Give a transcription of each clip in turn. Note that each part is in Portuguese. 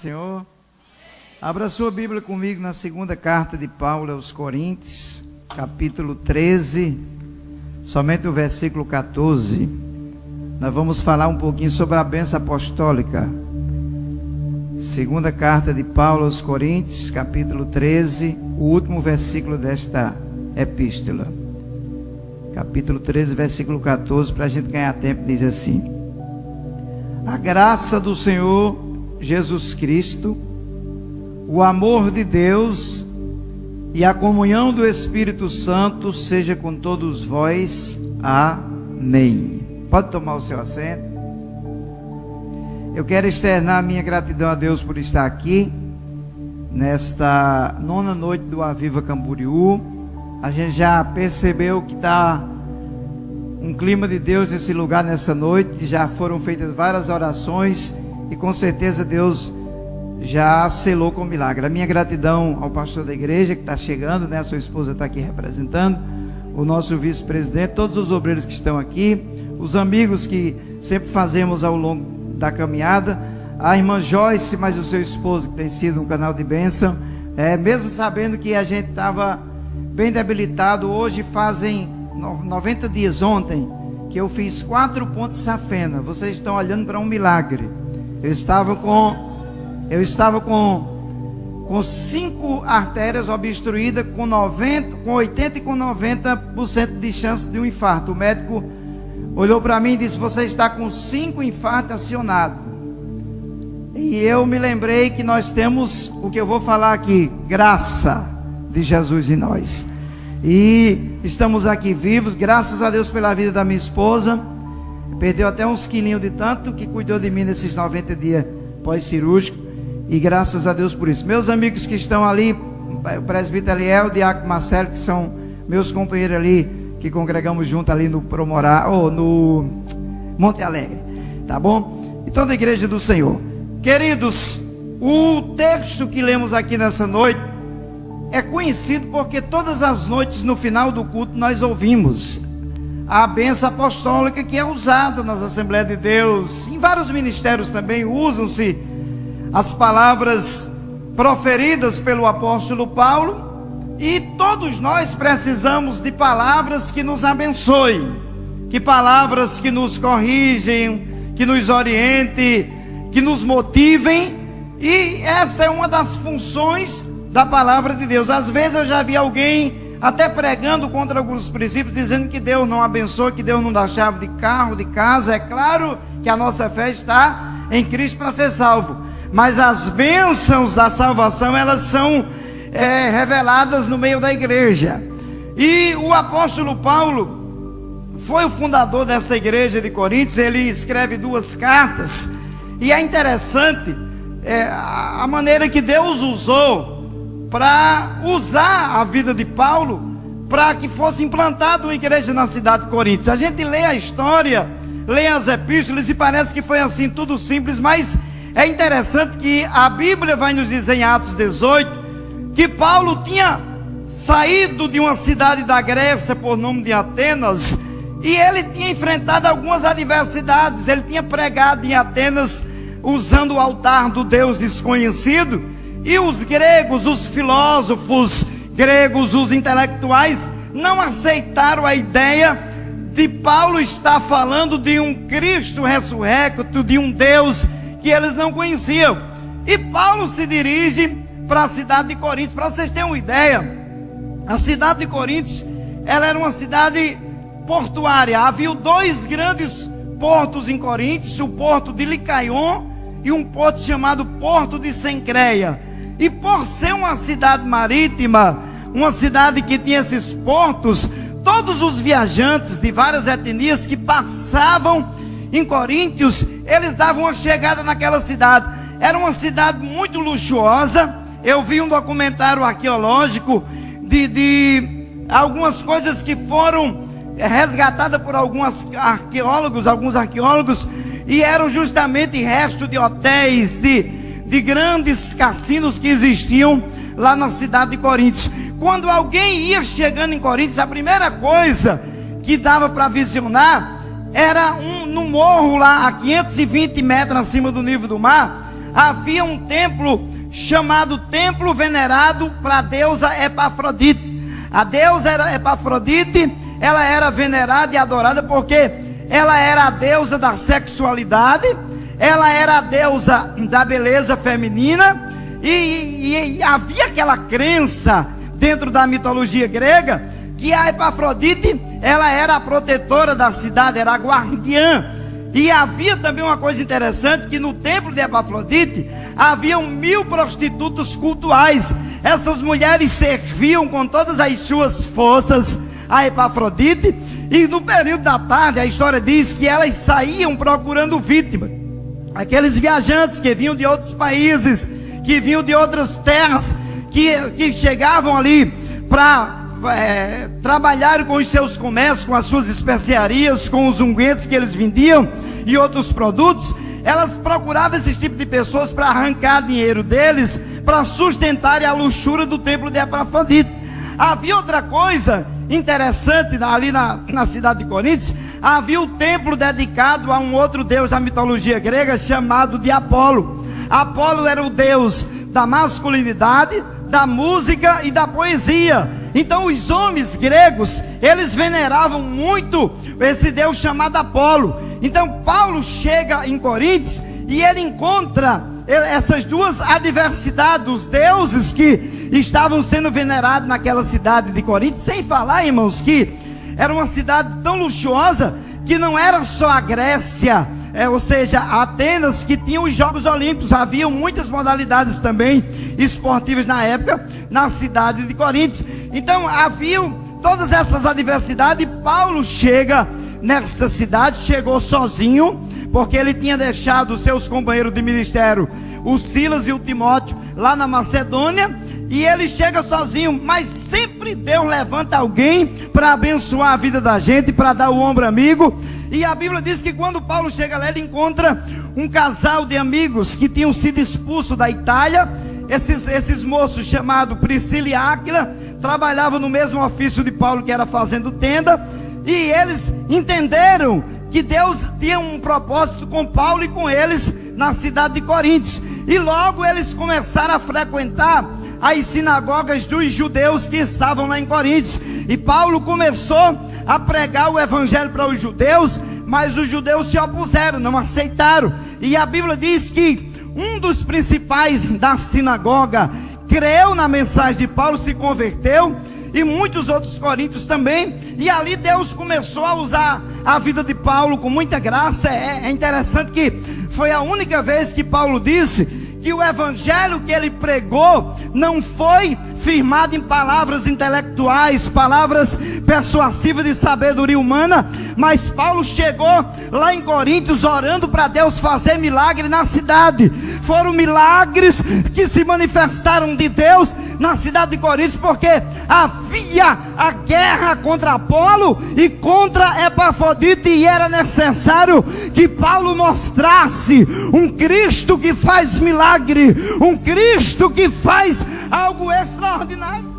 Senhor. Abra sua Bíblia comigo na segunda carta de Paulo aos Coríntios, capítulo 13, somente o versículo 14. Nós vamos falar um pouquinho sobre a bênção apostólica. Segunda carta de Paulo aos Coríntios, capítulo 13, o último versículo desta epístola. Capítulo 13, versículo 14, para a gente ganhar tempo, diz assim: a graça do Senhor Jesus Cristo, o amor de Deus e a comunhão do Espírito Santo seja com todos vós. Amém. Pode tomar o seu assento. Eu quero externar a minha gratidão a Deus por estar aqui nesta nona noite do Aviva Camboriú. A gente já percebeu que está um clima de Deus nesse lugar nessa noite. Já foram feitas várias orações e com certeza Deus já selou com milagre. A minha gratidão ao pastor da igreja que está chegando, né? A sua esposa está aqui representando, o nosso vice-presidente, todos os obreiros que estão aqui, os amigos que sempre fazemos ao longo da caminhada, a irmã Joyce, mais o seu esposo, que tem sido um canal de bênção, mesmo sabendo que a gente estava bem debilitado. Hoje fazem 90 dias, ontem, que eu fiz 4 pontos de safena. Vocês estão olhando para um milagre. Eu estava com 5 artérias obstruídas, com 80 e com 90% de chance de um infarto. O médico olhou para mim e disse: você está com 5 infartos acionados. E eu me lembrei que nós temos o que eu vou falar aqui: graça de Jesus em nós. E estamos aqui vivos, graças a Deus pela vida da minha esposa. Perdeu até uns quilinhos de tanto que cuidou de mim nesses 90 dias pós-cirúrgico. E graças a Deus por isso. Meus amigos que estão ali, o presbítero Eliel, o diácono Marcelo, que são meus companheiros ali, que congregamos junto ali no Promorá, ou no Monte Alegre, tá bom? E toda a igreja do Senhor. Queridos, o texto que lemos aqui nessa noite é conhecido porque todas as noites no final do culto nós ouvimos a bênção apostólica que é usada nas Assembleias de Deus. Em vários ministérios também usam-se as palavras proferidas pelo apóstolo Paulo, e todos nós precisamos de palavras que nos abençoem, que palavras que nos corrigem, que nos orientem, que nos motivem. E esta é uma das funções da palavra de Deus. Às vezes eu já vi alguém até pregando contra alguns princípios, dizendo que Deus não abençoa, que Deus não dá chave de carro, de casa. É claro que a nossa fé está em Cristo para ser salvo, mas as bênçãos da salvação, elas são reveladas no meio da igreja. E o apóstolo Paulo foi o fundador dessa igreja de Coríntios. Ele escreve 2 cartas, e é interessante a maneira que Deus usou para usar a vida de Paulo para que fosse implantada uma igreja na cidade de Coríntios. A gente lê a história, lê as epístolas e parece que foi assim, tudo simples, mas é interessante que a Bíblia vai nos dizer em Atos 18 que Paulo tinha saído de uma cidade da Grécia por nome de Atenas, e ele tinha enfrentado algumas adversidades. Ele tinha pregado em Atenas usando o altar do Deus desconhecido, e os gregos, os filósofos gregos, os intelectuais, não aceitaram a ideia de Paulo estar falando de um Cristo ressurrecto, de um Deus que eles não conheciam. E Paulo se dirige para a cidade de Coríntios. Para vocês terem uma ideia, a cidade de Coríntios, ela era uma cidade portuária. Havia 2 grandes portos em Coríntios, o porto de Licaion e um porto chamado Porto de Cencreia. E por ser uma cidade marítima, uma cidade que tinha esses portos, todos os viajantes de várias etnias que passavam em Coríntios, eles davam uma chegada naquela cidade. Era uma cidade muito luxuosa. Eu vi um documentário arqueológico de algumas coisas que foram resgatadas por alguns arqueólogos, e eram justamente restos de hotéis, de grandes cassinos que existiam lá na cidade de Coríntios. Quando alguém ia chegando em Coríntios, a primeira coisa que dava para visionar era no morro lá, a 520 metros acima do nível do mar, havia um templo chamado Templo Venerado para a deusa Epafrodite. A deusa Epafrodite, ela era venerada e adorada porque ela era a deusa da sexualidade, ela era a deusa da beleza feminina, e havia aquela crença dentro da mitologia grega que a Epafrodite, ela era a protetora da cidade, era a guardiã. E havia também uma coisa interessante, que no templo de Epafrodite haviam 1000 prostitutas cultuais. Essas mulheres serviam com todas as suas forças a Epafrodite, e no período da tarde a história diz que elas saíam procurando vítimas. Aqueles viajantes que vinham de outros países, que vinham de outras terras, que chegavam ali para trabalhar com os seus comércios, com as suas especiarias, com os ungüentos que eles vendiam e outros produtos. Elas procuravam esse tipo de pessoas para arrancar dinheiro deles, para sustentarem a luxúria do templo de Epafrodite. Havia outra coisa interessante ali na cidade de Corinto. Havia o templo dedicado a um outro deus da mitologia grega chamado de Apolo. Apolo era o deus da masculinidade, da música e da poesia. Então os homens gregos, eles veneravam muito esse deus chamado Apolo. Então Paulo chega em Corinto e ele encontra essas duas adversidades dos deuses que estavam sendo venerados naquela cidade de Corinto. Sem falar, irmãos, que era uma cidade tão luxuosa que não era só a Grécia, ou seja, Atenas, que tinha os Jogos Olímpicos. Haviam muitas modalidades também esportivas na época na cidade de Corinto. Então haviam todas essas adversidades, e Paulo chega nessa cidade, chegou sozinho, porque ele tinha deixado os seus companheiros de ministério, o Silas e o Timóteo, lá na Macedônia, e ele chega sozinho. Mas sempre Deus levanta alguém para abençoar a vida da gente, para dar o ombro amigo. E a Bíblia diz que quando Paulo chega lá, ele encontra um casal de amigos que tinham sido expulsos da Itália. Esses moços chamados Priscila e Áquila trabalhavam no mesmo ofício de Paulo, que era fazendo tenda, e eles entenderam que Deus tinha um propósito com Paulo e com eles na cidade de Corinto. E logo eles começaram a frequentar as sinagogas dos judeus que estavam lá em Corinto. E Paulo começou a pregar o evangelho para os judeus, mas os judeus se opuseram, não aceitaram. E a Bíblia diz que um dos principais da sinagoga creu na mensagem de Paulo, se converteu, e muitos outros coríntios também. E ali Deus começou a usar a vida de Paulo com muita graça. É interessante que foi a única vez que Paulo disse que o evangelho que ele pregou não foi firmado em palavras intelectuais, palavras persuasivas de sabedoria humana, mas Paulo chegou lá em Coríntios orando para Deus fazer milagre na cidade. Foram milagres que se manifestaram de Deus na cidade de Coríntios, porque havia a guerra contra Apolo e contra Epafrodite, e era necessário que Paulo mostrasse um Cristo que faz milagre, um Cristo que faz algo extraordinário.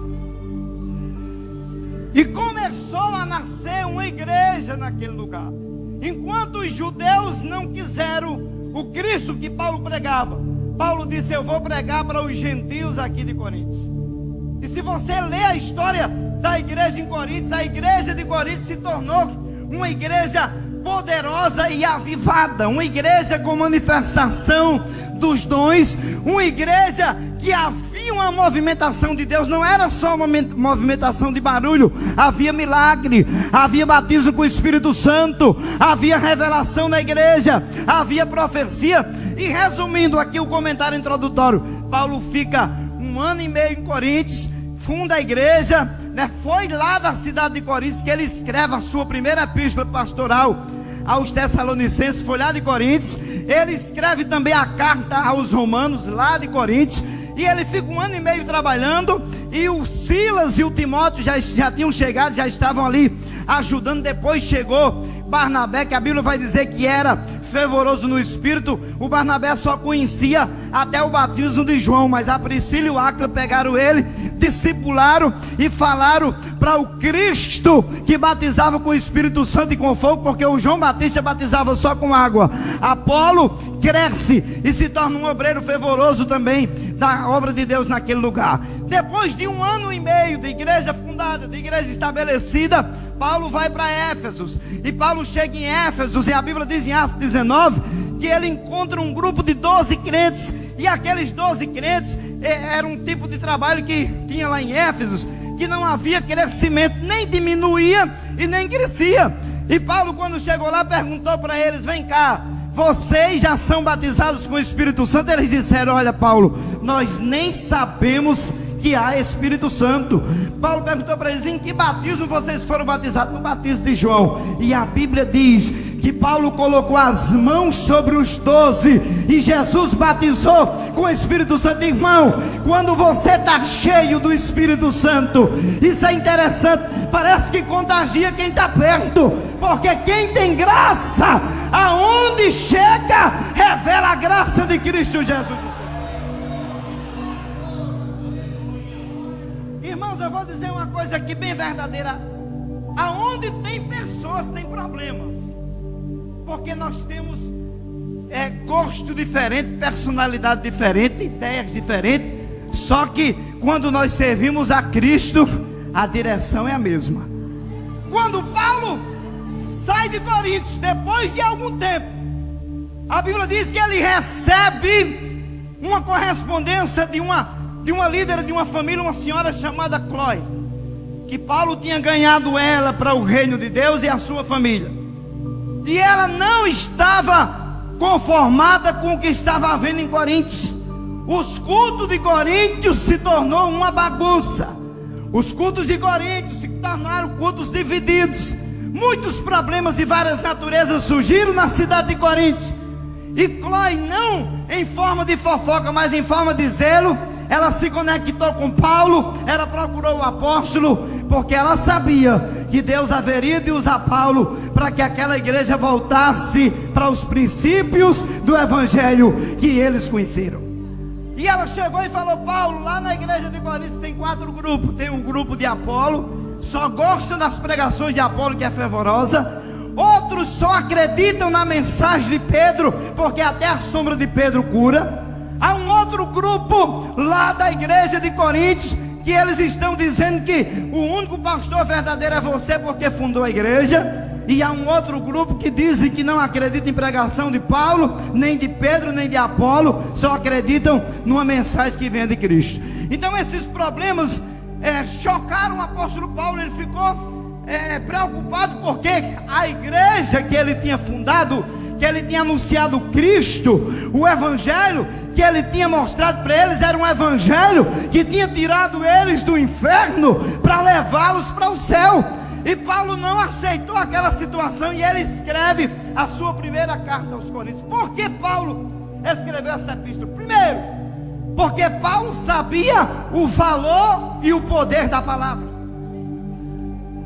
E começou a nascer uma igreja naquele lugar. Enquanto os judeus não quiseram o Cristo que Paulo pregava, Paulo disse: eu vou pregar para os gentios aqui de Coríntios. E se você ler a história da igreja em Coríntios, a igreja de Coríntios se tornou uma igreja poderosa e avivada, uma igreja com manifestação dos dons, uma igreja que havia uma movimentação de Deus. Não era só uma movimentação de barulho, havia milagre, havia batismo com o Espírito Santo, havia revelação na igreja, havia profecia. E resumindo aqui o comentário introdutório, Paulo fica 1 ano e meio em Coríntios, funda a igreja, Foi lá da cidade de Coríntios que ele escreve a sua primeira epístola pastoral aos Tessalonicenses. Foi lá de Coríntios. Ele escreve também a carta aos Romanos, lá de Coríntios. E ele fica 1 ano e meio trabalhando. E o Silas e o Timóteo já tinham chegado, já estavam ali ajudando. Depois chegou Barnabé, que a Bíblia vai dizer que era fervoroso no espírito, o Barnabé só conhecia até o batismo de João, mas a Priscila e o Áquila pegaram ele, discipularam e falaram para o Cristo que batizava com o Espírito Santo e com fogo, porque o João Batista batizava só com água. Apolo cresce e se torna um obreiro fervoroso também da obra de Deus naquele lugar. Depois de 1 ano e meio de igreja fundada, de igreja estabelecida, Paulo vai para Éfeso. E Paulo chega em Éfeso, e a Bíblia diz em Atos 19 que ele encontra um grupo de 12 crentes. E aqueles 12 crentes era um tipo de trabalho que tinha lá em Éfeso, que não havia crescimento, nem diminuía e nem crescia. E Paulo, quando chegou lá, perguntou para eles: vem cá, vocês já são batizados com o Espírito Santo? Eles disseram: olha, Paulo, nós nem sabemos que há Espírito Santo. Paulo perguntou para eles: em que batismo vocês foram batizados? No batismo de João. E a Bíblia diz que Paulo colocou as mãos sobre os 12 e Jesus batizou com o Espírito Santo. Irmão, quando você está cheio do Espírito Santo, isso é interessante, parece que contagia quem está perto, porque quem tem graça, aonde chega, revela a graça de Cristo Jesus. Irmãos, eu vou dizer uma coisa aqui bem verdadeira: aonde tem pessoas, tem problemas, porque nós temos gosto diferente, personalidade diferente, ideias diferentes. Só que quando nós servimos a Cristo, a direção é a mesma. Quando Paulo sai de Coríntios, depois de algum tempo, a Bíblia diz que ele recebe uma correspondência de uma líder de uma família, uma senhora chamada Chloe, que Paulo tinha ganhado ela para o reino de Deus e a sua família. E ela não estava conformada com o que estava havendo em Coríntios. Os cultos de Coríntios se tornou uma bagunça. Os cultos de Coríntios se tornaram cultos divididos. Muitos problemas de várias naturezas surgiram na cidade de Coríntios. E Chloe, não em forma de fofoca, mas em forma de zelo, ela se conectou com Paulo, ela procurou o apóstolo, porque ela sabia que Deus haveria de usar Paulo para que aquela igreja voltasse para os princípios do evangelho que eles conheceram. E ela chegou e falou: Paulo, lá na igreja de Coríntios tem 4 grupos. Tem um grupo de Apolo, só gostam das pregações de Apolo, que é fervorosa. Outros só acreditam na mensagem de Pedro, porque até a sombra de Pedro cura. Há um outro grupo lá da igreja de Coríntios, que eles estão dizendo que o único pastor verdadeiro é você, porque fundou a igreja. E há um outro grupo que dizem que não acreditam em pregação de Paulo, nem de Pedro, nem de Apolo, só acreditam numa mensagem que vem de Cristo. Então esses problemas chocaram o apóstolo Paulo. Ele ficou preocupado, porque a igreja que ele tinha fundado, que ele tinha anunciado Cristo, o evangelho que ele tinha mostrado para eles, era um evangelho que tinha tirado eles do inferno para levá-los para o céu. E Paulo não aceitou aquela situação, e ele escreve a sua primeira carta aos Coríntios. Por que Paulo escreveu essa epístola? Primeiro, porque Paulo sabia o valor e o poder da palavra.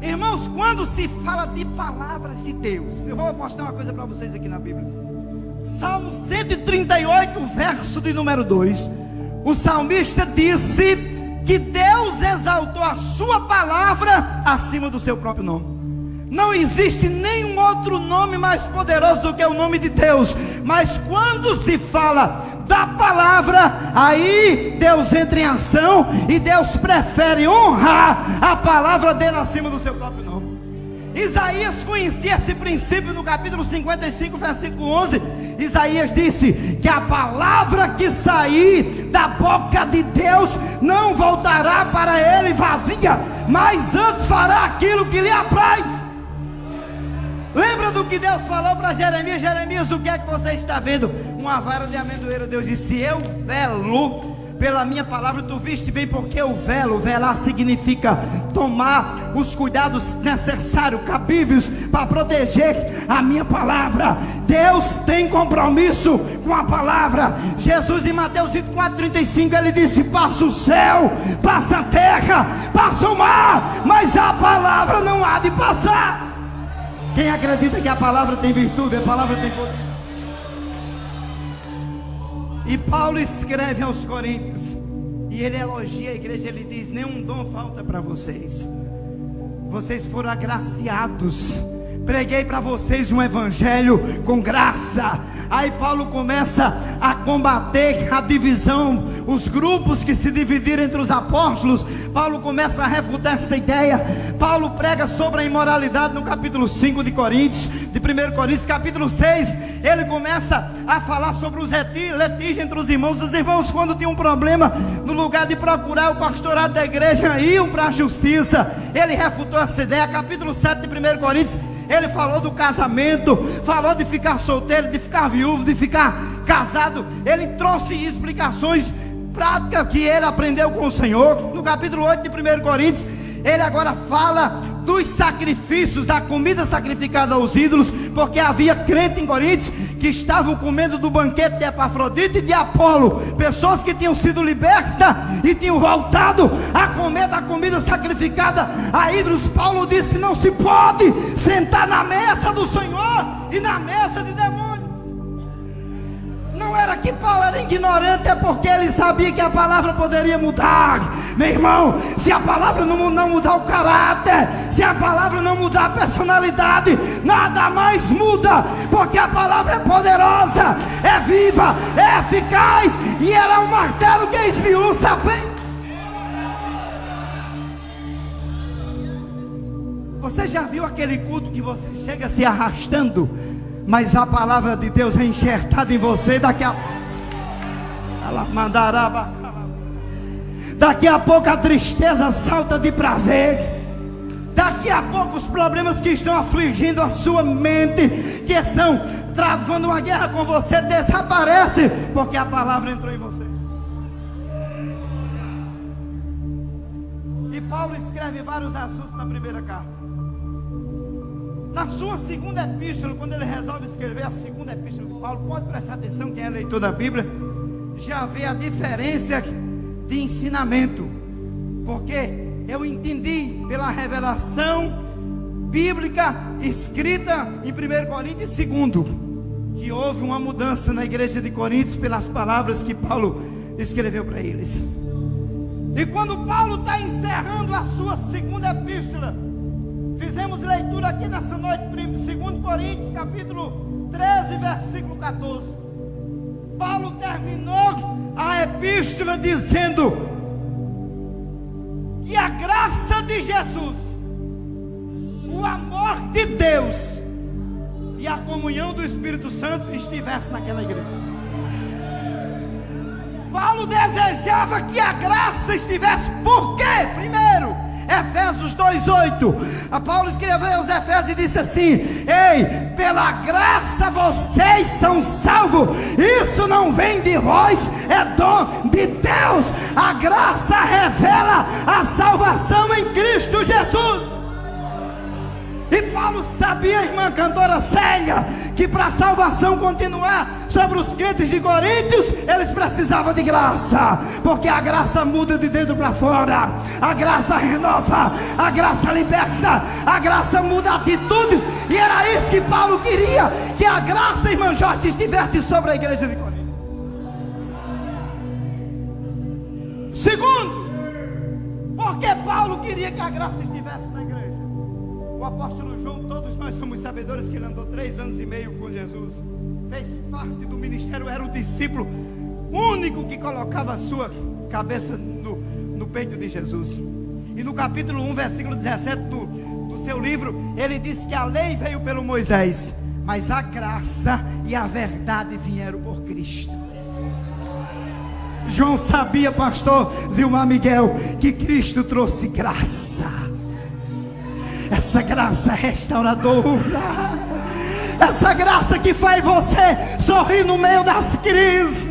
Irmãos, quando se fala de palavras de Deus, eu vou mostrar uma coisa para vocês aqui na Bíblia. Salmo 138, verso de número 2. O salmista disse que Deus exaltou a sua palavra acima do seu próprio nome. Não existe nenhum outro nome mais poderoso do que o nome de Deus. Mas quando se fala da palavra, aí Deus entra em ação, e Deus prefere honrar a palavra dele acima do seu próprio nome. Isaías conhecia esse princípio no capítulo 55, versículo 11. Isaías disse que a palavra que sair da boca de Deus não voltará para ele vazia, mas antes fará aquilo que lhe apraz. Lembra do que Deus falou para Jeremias? Jeremias, o que é que você está vendo? Uma vara de amendoeira. Deus disse: eu velo pela minha palavra. Tu viste bem, porque eu velo. Velar significa tomar os cuidados necessários, cabíveis, para proteger a minha palavra. Deus tem compromisso com a palavra. Jesus, em Mateus 24:35, ele disse: passa o céu, passa a terra, passa o mar, mas a palavra não há de passar. Quem acredita que a palavra tem virtude, a palavra tem poder? E Paulo escreve aos Coríntios, e ele elogia a igreja, ele diz: nenhum dom falta para vocês. Vocês foram agraciados. Preguei para vocês um evangelho com graça. Aí Paulo começa a combater a divisão, os grupos que se dividiram entre os apóstolos. Paulo começa a refutar essa ideia. Paulo prega sobre a imoralidade no capítulo 5 de Coríntios, de 1 Coríntios, capítulo 6. Ele começa a falar sobre os litígios entre os irmãos. Os irmãos, quando tinham um problema, no lugar de procurar o pastorado da igreja, iam para a justiça. Ele refutou essa ideia. Capítulo 7 de 1 Coríntios, ele falou do casamento, falou de ficar solteiro, de ficar viúvo, de ficar casado. Ele trouxe explicações práticas que ele aprendeu com o Senhor. No capítulo 8 de 1 Coríntios, ele agora fala dos sacrifícios, da comida sacrificada aos ídolos, porque havia crente em Coríntios que estavam comendo do banquete de Epafrodito e de Apolo, pessoas que tinham sido libertas e tinham voltado a comer da comida sacrificada a ídolos. Paulo disse: não se pode sentar na mesa do Senhor e na mesa de demônios. Não era que Paulo era ignorante, é porque ele sabia que a palavra poderia mudar. Meu irmão, se a palavra não mudar o caráter, se a palavra não mudar a personalidade, nada mais muda, porque a palavra é poderosa, é viva, é eficaz, e ela é um martelo que esmiuça bem. Você já viu aquele culto que você chega se arrastando, mas a palavra de Deus é enxertada em você? Daqui a pouco a tristeza salta de prazer. Daqui a pouco os problemas que estão afligindo a sua mente, que estão travando uma guerra com você, desaparecem, porque a palavra entrou em você. E Paulo escreve vários assuntos na primeira carta. Na sua segunda epístola, quando ele resolve escrever a segunda epístola de Paulo, pode prestar atenção, quem é leitor da Bíblia, já vê a diferença de ensinamento, porque eu entendi pela revelação bíblica escrita em 1 Coríntios 2, que houve uma mudança na igreja de Coríntios pelas palavras que Paulo escreveu para eles. E quando Paulo está encerrando a sua segunda epístola, fizemos leitura aqui nessa noite, 2 Coríntios, capítulo 13, versículo 14. Paulo terminou a epístola dizendo que a graça de Jesus, o amor de Deus e a comunhão do Espírito Santo estivesse naquela igreja. Paulo desejava que a graça estivesse. Por quê? Primeiro, Efésios 2:8. Paulo escreveu aos Efésios e disse assim: ei, pela graça vocês são salvos. Isso não vem de vós, é dom de Deus. A graça revela a salvação em Cristo Jesus. E Paulo sabia, irmã cantora Célia, que para a salvação continuar sobre os crentes de Coríntios, eles precisavam de graça, porque a graça muda de dentro para fora, a graça renova, a graça liberta, a graça muda atitudes. E era isso que Paulo queria, que a graça, irmã Jorge, estivesse sobre a igreja de Corinto. Segundo, porque Paulo queria que a graça estivesse na igreja. O apóstolo João, todos nós somos sabedores que ele andou 3 anos e meio com Jesus, fez parte do ministério, era o discípulo único que colocava a sua cabeça no peito de Jesus. E no capítulo 1, versículo 17 do seu livro, ele diz que a lei veio pelo Moisés, mas a graça e a verdade vieram por Cristo. João sabia, pastor Zilmar Miguel, que Cristo trouxe graça. Essa graça restauradora, essa graça que faz você sorrir no meio das crises,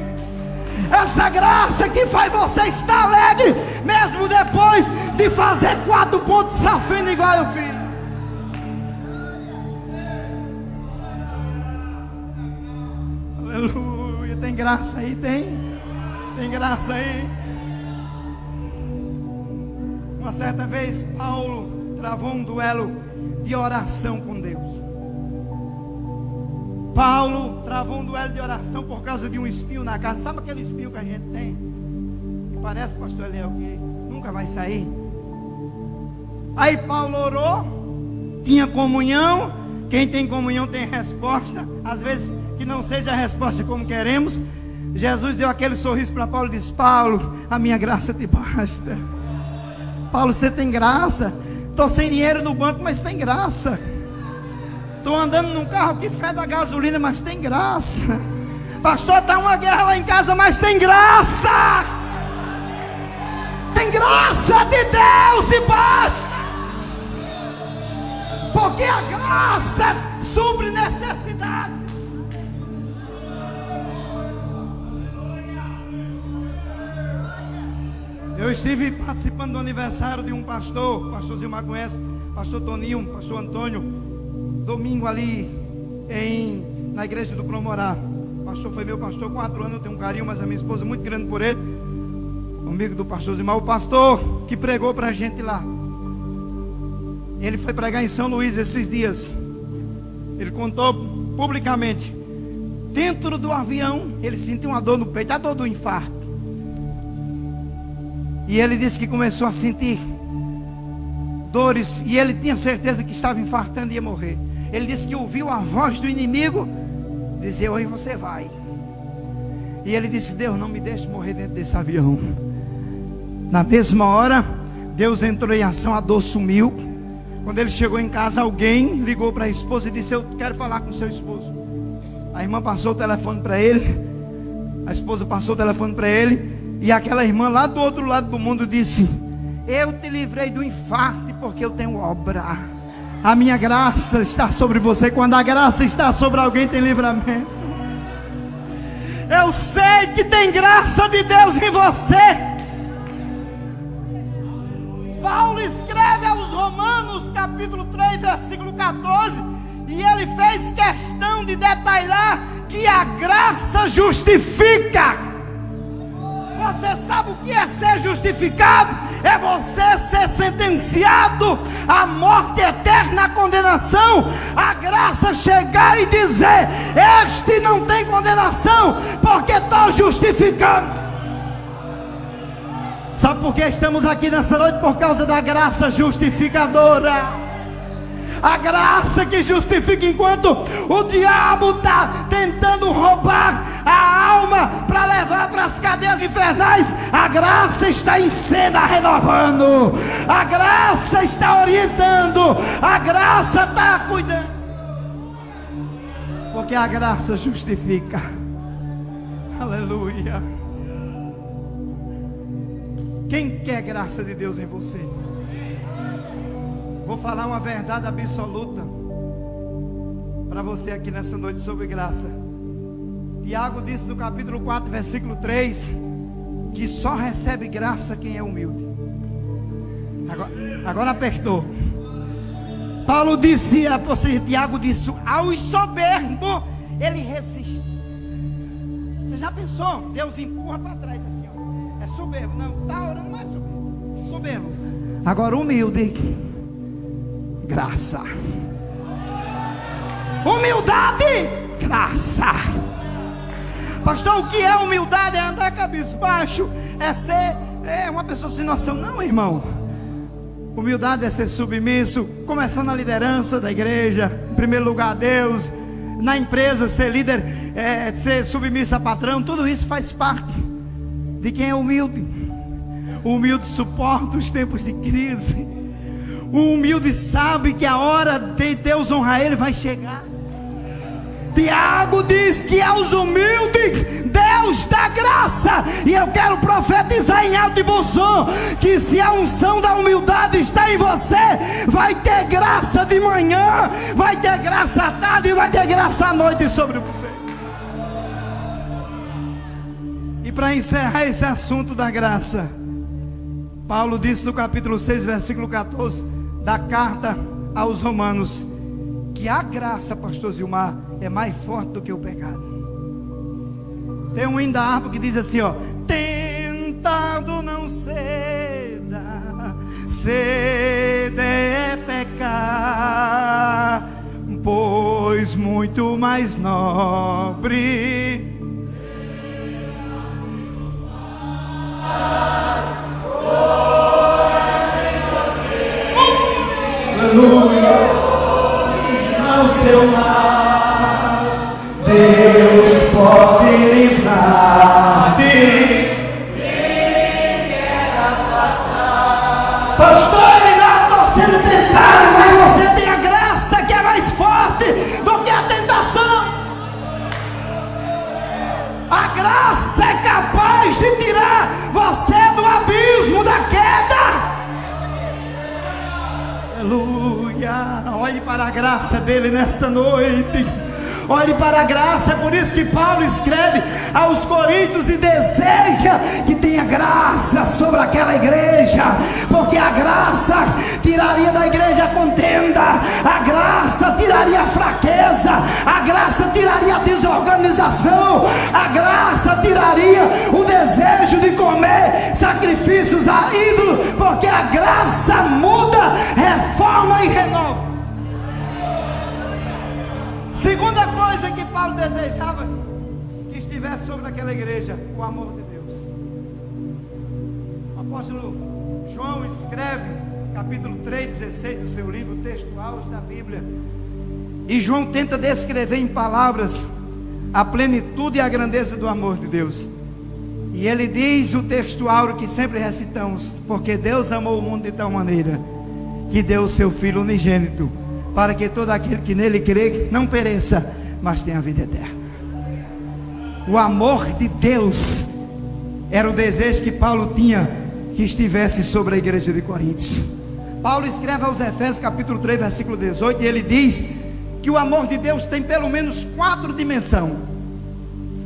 essa graça que faz você estar alegre, mesmo depois de fazer 4 pontos safando igual eu fiz. Aleluia, tem graça aí, tem graça aí. Uma certa vez Paulo travou um duelo de oração com Deus. Paulo travou um duelo de oração por causa de um espinho na carne. Sabe aquele espinho que a gente tem? Que parece, pastor Eliel, que nunca vai sair. Aí Paulo orou, tinha comunhão. Quem tem comunhão tem resposta. Às vezes que não seja a resposta como queremos. Jesus deu aquele sorriso para Paulo e disse: Paulo, a minha graça te basta. Paulo, você tem graça. Estou sem dinheiro no banco, mas tem graça. Estou andando num carro que fede a gasolina, mas tem graça. Pastor, está uma guerra lá em casa, mas tem graça. Tem graça de Deus e basta. Porque a graça supre necessidades. Eu estive participando do aniversário de um pastor, o pastor Zilmar conhece, pastor Toninho, pastor Antônio, domingo ali na igreja do Promorá. O pastor foi meu pastor 4 anos, eu tenho um carinho, mas a minha esposa é muito grande por ele, amigo do pastor Zilmar. O pastor que pregou pra gente lá, ele foi pregar em São Luís esses dias. Ele contou publicamente, dentro do avião, ele sentiu uma dor no peito, a dor do infarto. E ele disse que começou a sentir dores, e ele tinha certeza que estava infartando e ia morrer. Ele disse que ouviu a voz do inimigo dizer: hoje você vai. E ele disse: Deus, não me deixe morrer dentro desse avião. Na mesma hora, Deus entrou em ação, a dor sumiu. Quando ele chegou em casa, alguém ligou para a esposa e disse: eu quero falar com seu esposo. A irmã passou o telefone para ele, a esposa passou o telefone para ele, e aquela irmã lá do outro lado do mundo disse: eu te livrei do infarto porque eu tenho obra. A minha graça está sobre você. Quando a graça está sobre alguém, tem livramento. Eu sei que tem graça de Deus em você. Paulo escreve aos Romanos capítulo 3 versículo 14, e ele fez questão de detalhar que a graça justifica. Você sabe o que é ser justificado? É você ser sentenciado à morte eterna, à condenação. A graça chegar e dizer: este não tem condenação, porque estou justificando. Sabe por que estamos aqui nessa noite? Por causa da graça justificadora. A graça que justifica. Enquanto o diabo está tentando roubar a alma para levar para as cadeias infernais, a graça está em cena renovando. A graça está orientando. A graça está cuidando. Porque a graça justifica. Aleluia. Quem quer graça de Deus em você? Vou falar uma verdade absoluta para você aqui nessa noite sobre graça. Tiago disse no capítulo 4, versículo 3, que só recebe graça quem é humilde. Agora apertou. Paulo disse, ou seja, Tiago disse: aos soberbos ele resiste. Você já pensou? Deus empurra para trás assim, ó. É soberbo. Não, está orando, mas é soberbo. Soberbo. Agora humilde, graça. Humildade, graça. Pastor, o que é humildade? É andar cabisbaixo, é ser uma pessoa sem noção. Não, irmão. Humildade é ser submisso, começando na liderança da igreja, em primeiro lugar a Deus. Na empresa, ser líder, ser submisso a patrão. Tudo isso faz parte de quem é humilde. O humilde suporta os tempos de crise. O humilde sabe que a hora de Deus honrar ele vai chegar. Tiago diz que aos humildes Deus dá graça. E eu quero profetizar em alto e bom som, que se a unção da humildade está em você, vai ter graça de manhã, vai ter graça à tarde e vai ter graça à noite sobre você. E para encerrar esse assunto da graça, Paulo disse no capítulo 6, versículo 14 da carta aos Romanos, que a graça, pastor Zilmar, é mais forte do que o pecado. Tem um hino da harpa que diz assim, ó: tentado não ceda, ceder é pecar, pois pois muito mais nobre. Aleluia, não seu mal, Deus pode livrar de. Pastor, ele não está sendo tentado, mas você tem a graça que é mais forte do que a tentação. A graça é capaz de tirar você do abismo da queda. Aleluia. Olhe para a graça dele nesta noite. Olhe para a graça. É por isso que Paulo escreve aos Coríntios e deseja que tenha graça sobre aquela igreja, porque a graça tiraria da igreja a contenda, a graça tiraria a fraqueza, a graça tiraria a desorganização, a graça tiraria o desejo de comer sacrifícios a ídolo, porque a graça muda, reforma e renova. Segunda coisa que Paulo desejava que estivesse sobre aquela igreja: o amor de Deus. O apóstolo João escreve, capítulo 3:16 do seu livro, texto auge da Bíblia, e João tenta descrever em palavras a plenitude e a grandeza do amor de Deus. E ele diz o texto áureo que sempre recitamos: porque Deus amou o mundo de tal maneira que deu o seu Filho unigênito, para que todo aquele que nele crê não pereça, mas tenha a vida eterna. O amor de Deus era o desejo que Paulo tinha que estivesse sobre a igreja de Coríntios. Paulo escreve aos Efésios capítulo 3 versículo 18, e ele diz que o amor de Deus tem pelo menos 4 dimensões: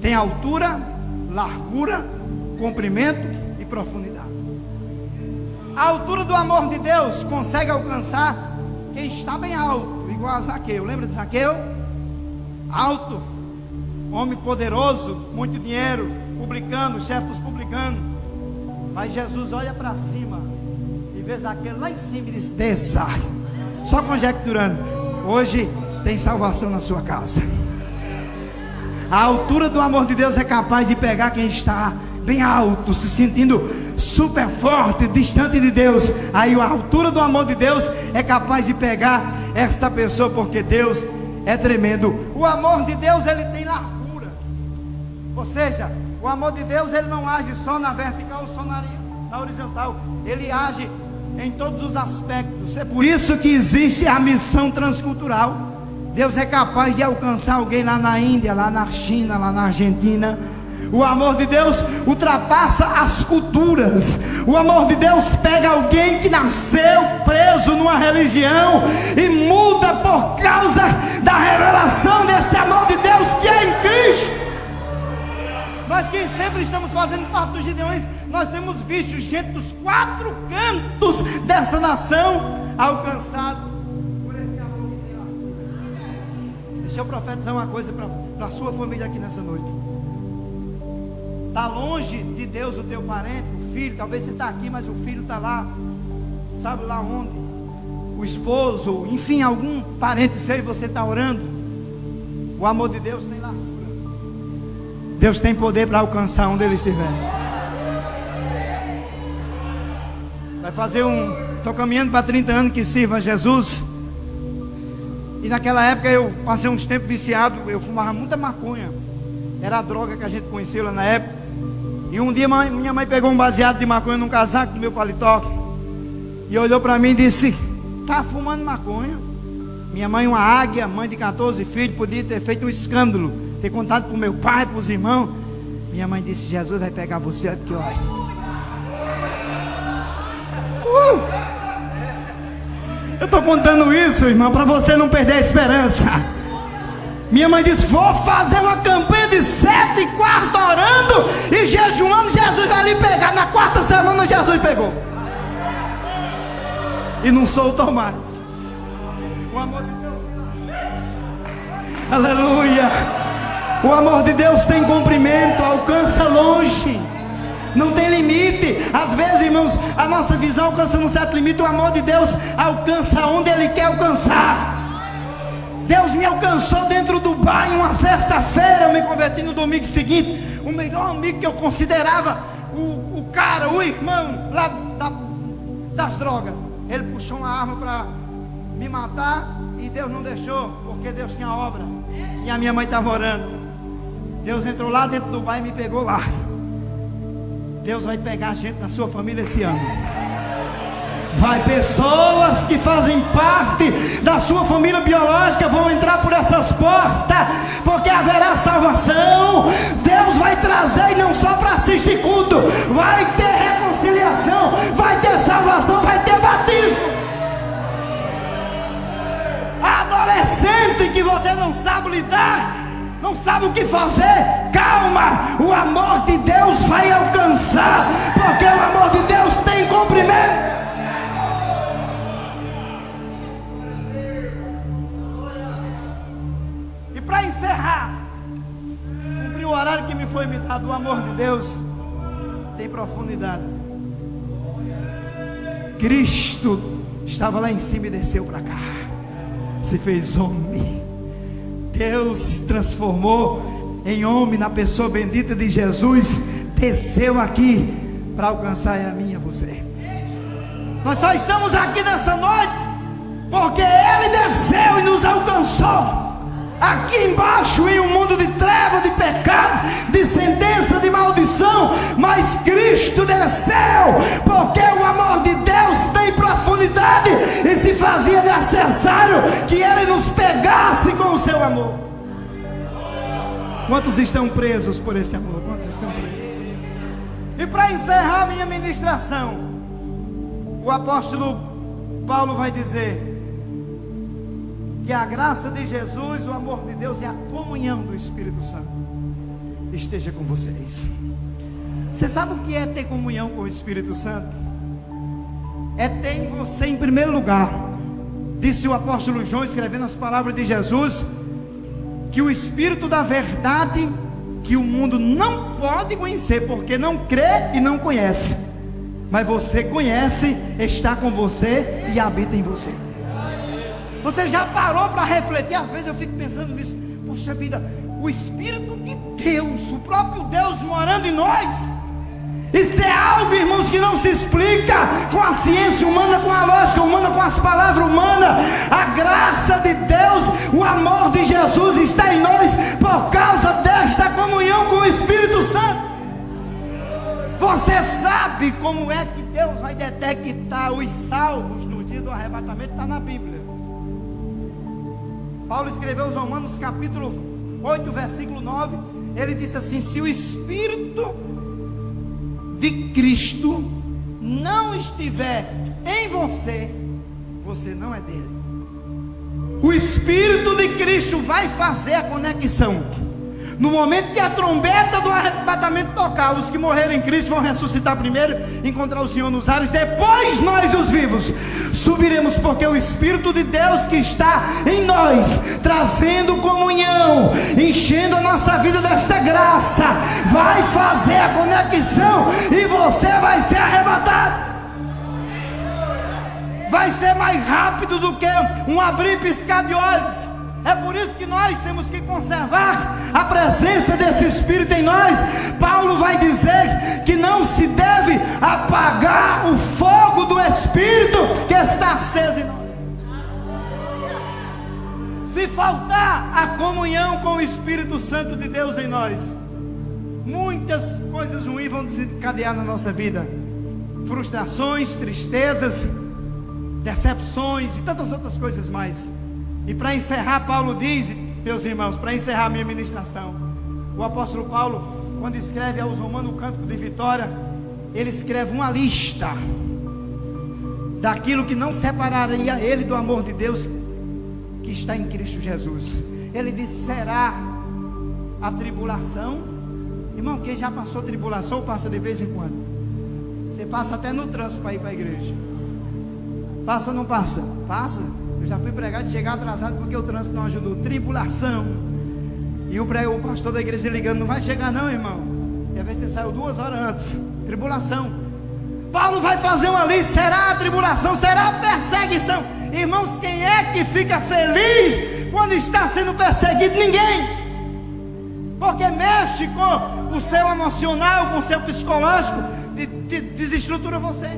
tem altura, largura, comprimento e profundidade. A altura do amor de Deus consegue alcançar quem está bem alto, igual a Zaqueu. Lembra de Zaqueu? Alto, homem poderoso, muito dinheiro, publicano, chefe dos publicanos. Mas Jesus olha para cima e vê Zaqueu lá em cima e diz: desça. Só conjecturando, hoje tem salvação na sua casa. A altura do amor de Deus é capaz de pegar quem está bem alto, se sentindo super forte, distante de Deus. Aí a altura do amor de Deus é capaz de pegar esta pessoa, porque Deus é tremendo. O amor de Deus, ele tem largura. Ou seja, o amor de Deus, ele não age só na vertical, só na horizontal. Ele age em todos os aspectos. É por isso que existe a missão transcultural. Deus é capaz de alcançar alguém lá na Índia, lá na China, lá na Argentina. O amor de Deus ultrapassa as culturas. O amor de Deus pega alguém que nasceu preso numa religião e muda por causa da revelação deste amor de Deus que é em Cristo. Nós que sempre estamos fazendo parte dos Gideões, nós temos visto gente dos 4 cantos dessa nação alcançado por esse amor que tem lá. Deixa eu profetizar uma coisa para a sua família aqui nessa noite. Está longe de Deus o teu parente, o filho. Talvez você está aqui, mas o filho está lá, sabe lá onde? O esposo, enfim, algum parente seu, e você está orando. O amor de Deus tem largura. Deus tem poder para alcançar onde ele estiver. Vai fazer estou caminhando para 30 anos que sirva a Jesus. E naquela época eu passei uns tempos viciado. Eu fumava muita maconha. Era a droga que a gente conhecia lá na época. E um dia minha mãe pegou um baseado de maconha num casaco do meu paletó e olhou para mim e disse: tá fumando maconha? Minha mãe, uma águia, mãe de 14 filhos, podia ter feito um escândalo, ter contado para o meu pai, para os irmãos. Minha mãe disse: Jesus vai pegar você aqui, olha. Eu estou contando isso, irmão, para você não perder a esperança. Minha mãe disse: vou fazer uma campanha de 7 quartos orando e jejuando, Jesus vai lhe pegar. Na 4ª semana Jesus pegou e não soltou mais. O amor de Deus, aleluia. O amor de Deus tem comprimento, alcança longe, não tem limite. Às vezes, irmãos, a nossa visão alcança um certo limite. O amor de Deus alcança onde Ele quer alcançar. Deus me alcançou dentro do bairro uma sexta-feira. Eu me converti no domingo seguinte. O melhor amigo que eu considerava, o cara, o irmão lá das drogas, ele puxou uma arma para me matar e Deus não deixou, porque Deus tinha obra e a minha mãe estava orando. Deus entrou lá dentro do bairro e me pegou lá. Deus vai pegar a gente na sua família esse ano. Vai, pessoas que fazem parte da sua família biológica vão entrar por essas portas, porque haverá salvação. Deus vai trazer, e não só para assistir culto, vai ter reconciliação, vai ter salvação, vai ter batismo. Adolescente que você não sabe lidar, não sabe o que fazer, calma, o amor de Deus vai alcançar, porque o amor de Deus tem cumprimento. Para encerrar, cumprir o horário que me foi me dado, o amor de Deus tem profundidade. Cristo estava lá em cima e desceu para cá, se fez homem. Deus se transformou em homem na pessoa bendita de Jesus, desceu aqui para alcançar a mim e a você. Nós só estamos aqui nessa noite porque Ele desceu e nos alcançou. Aqui embaixo em um mundo de treva, de pecado, de sentença, de maldição, mas Cristo desceu, porque o amor de Deus tem profundidade e se fazia necessário que Ele nos pegasse com o seu amor. Quantos estão presos por esse amor? Quantos estão presos? E para encerrar minha ministração, o apóstolo Paulo vai dizer que a graça de Jesus, o amor de Deus e a comunhão do Espírito Santo esteja com vocês. Você sabe o que é ter comunhão com o Espírito Santo? É ter em você, em primeiro lugar, disse o apóstolo João escrevendo as palavras de Jesus, que o Espírito da verdade, que o mundo não pode conhecer, porque não crê e não conhece, mas você conhece, está com você e habita em você. Você já parou para refletir? Às vezes eu fico pensando nisso. Poxa vida, o Espírito de Deus, o próprio Deus morando em nós. Isso é algo, irmãos, que não se explica com a ciência humana, com a lógica humana, com as palavras humanas. A graça de Deus, o amor de Jesus está em nós por causa desta comunhão com o Espírito Santo. Você sabe como é que Deus vai detectar os salvos no dia do arrebatamento? Está na Bíblia. Paulo escreveu aos Romanos capítulo 8, versículo 9. Ele disse assim: se o Espírito de Cristo não estiver em você, você não é dele. O Espírito de Cristo vai fazer a conexão. No momento que a trombeta do arrebatamento tocar, os que morreram em Cristo vão ressuscitar primeiro, encontrar o Senhor nos ares. Depois nós, os vivos, subiremos, porque o Espírito de Deus que está em nós, trazendo comunhão, enchendo a nossa vida desta graça, vai fazer a conexão e você vai ser arrebatado. Vai ser mais rápido do que um abrir e piscar de olhos. É por isso que nós temos que conservar a presença desse Espírito em nós. Paulo vai dizer que não se deve apagar o fogo do Espírito que está aceso em nós. Se faltar a comunhão com o Espírito Santo de Deus em nós, muitas coisas ruins vão desencadear na nossa vida. Frustrações, tristezas, decepções e tantas outras coisas mais. E para encerrar, Paulo diz, meus irmãos, para encerrar a minha ministração, o apóstolo Paulo, quando escreve aos Romanos o Cântico de Vitória, ele escreve uma lista daquilo que não separaria ele do amor de Deus que está em Cristo Jesus. Ele diz: será a tribulação? Irmão, quem já passou tribulação ou passa de vez em quando? Você passa até no trânsito para ir para a igreja. Passa ou não passa? Passa. Eu já fui pregar de chegar atrasado porque o trânsito não ajudou. Tribulação. E o pastor da igreja ligando: não vai chegar não, irmão. E às vezes você saiu 2 horas antes. Tribulação. Paulo vai fazer uma lista. Será a tribulação? Será a perseguição? Irmãos, quem é que fica feliz quando está sendo perseguido? Ninguém. Porque mexe com o seu emocional, com o seu psicológico, desestrutura você.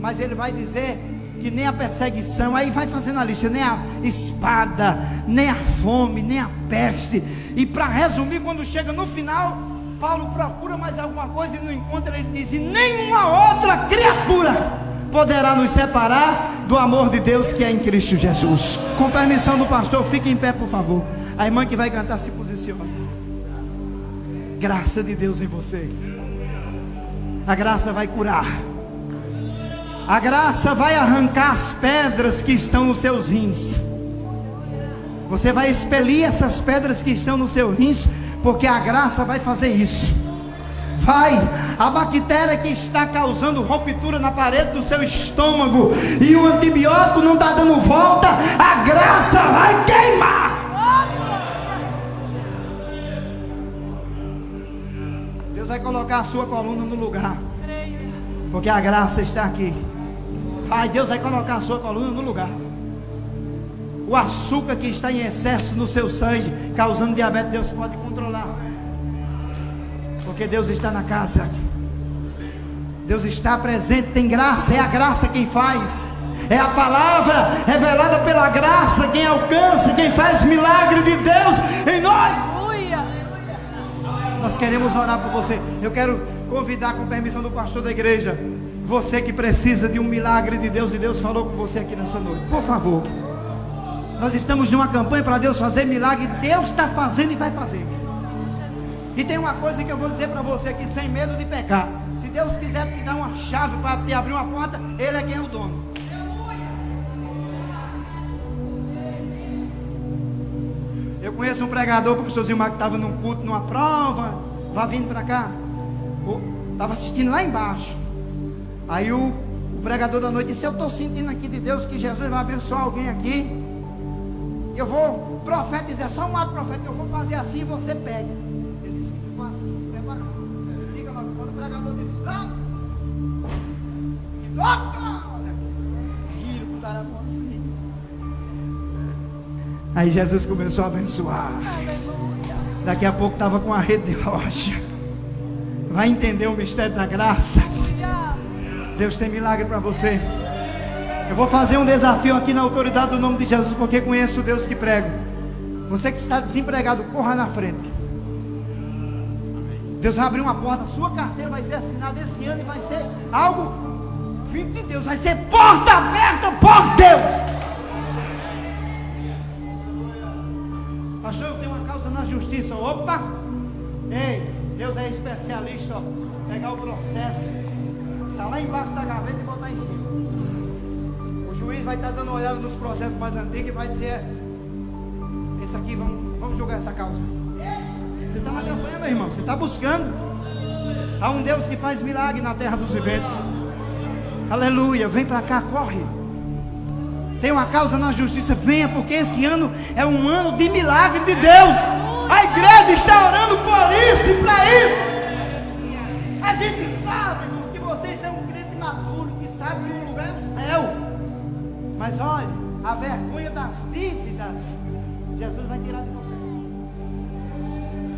Mas ele vai dizer que nem a perseguição, aí vai fazendo a lista, nem a espada, nem a fome, nem a peste. E para resumir, quando chega no final, Paulo procura mais alguma coisa e não encontra. Ele diz: e nenhuma outra criatura poderá nos separar do amor de Deus que é em Cristo Jesus. Com permissão do pastor, fique em pé, por favor. A irmã que vai cantar se posiciona. Graça de Deus em você. A graça vai curar. A graça vai arrancar as pedras que estão nos seus rins. Você vai expelir essas pedras que estão nos seus rins, porque a graça vai fazer isso. Vai, a bactéria que está causando ruptura na parede do seu estômago e o antibiótico não está dando volta, a graça vai queimar. Deus vai colocar a sua coluna no lugar, porque a graça está aqui. Vai, Deus vai colocar a sua coluna no lugar. O açúcar que está em excesso no seu sangue, causando diabetes, Deus pode controlar, porque Deus está na casa. Deus está presente, tem graça. É a graça quem faz. É a palavra revelada pela graça quem alcança, quem faz milagre de Deus em nós. Nós queremos orar por você. Eu quero convidar, com permissão do pastor da igreja, você que precisa de um milagre de Deus, e Deus falou com você aqui nessa noite, por favor. Nós estamos numa campanha para Deus fazer milagre. Deus está fazendo e vai fazer. E tem uma coisa que eu vou dizer para você aqui, sem medo de pecar. Se Deus quiser te dar uma chave para te abrir uma porta, Ele é quem é o dono. Eu conheço um pregador, pastorzinho Marco, que estava num culto, numa prova, vai vindo para cá, estava assistindo lá embaixo. Aí o pregador da noite disse: eu estou sentindo aqui de Deus que Jesus vai abençoar alguém aqui. Eu vou profetizar, só um ato profético, eu vou fazer assim e você pega. Ele disse que ficou assim, se preparou. Diga logo, quando o pregador disse: que doutor! Giro com o taramão assim. Aí Jesus começou a abençoar. Daqui a pouco estava com a rede de rocha. Vai entender o mistério da graça. Deus tem milagre para você. Eu vou fazer um desafio aqui na autoridade do nome de Jesus, porque conheço o Deus que prego. Você que está desempregado, corra na frente. Deus vai abrir uma porta, a sua carteira vai ser assinada esse ano e vai ser algo vindo de Deus. Vai ser porta aberta por Deus. Pastor, eu tenho uma causa na justiça. Opa! Ei, Deus é especialista, ó. Pegar o processo, está lá embaixo da gaveta, e botar em cima. O juiz vai estar dando uma olhada nos processos mais antigos e vai dizer: esse aqui, vamos julgar essa causa. Você está na campanha, meu irmão, você está buscando. Há um Deus que faz milagre na terra dos viventes. Aleluia, vem para cá, corre. Tem uma causa na justiça, venha, porque esse ano é um ano de milagre de Deus. A igreja está orando por isso e para isso. A gente sabe, irmãos, que vocês são um crente maduro, que sabe que o lugar é o céu. Mas olha, a vergonha das dívidas, Jesus vai tirar de você.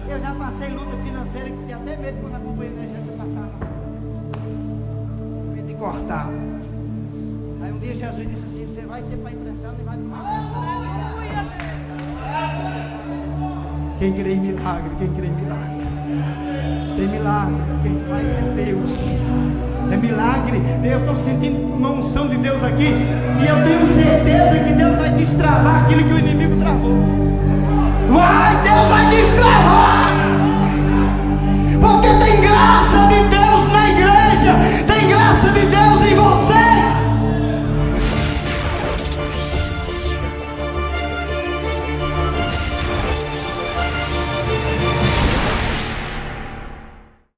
Eu já passei luta financeira que tinha até medo quando a companhia energética passava. Medo de cortar. Aí um dia Jesus disse assim: você vai ter para emprestar, não vai tomar emprestado. Quem crê em milagre, quem crê em milagre. Tem milagre, quem faz é Deus. É milagre. Eu estou sentindo uma unção de Deus aqui, e eu tenho certeza que Deus vai destravar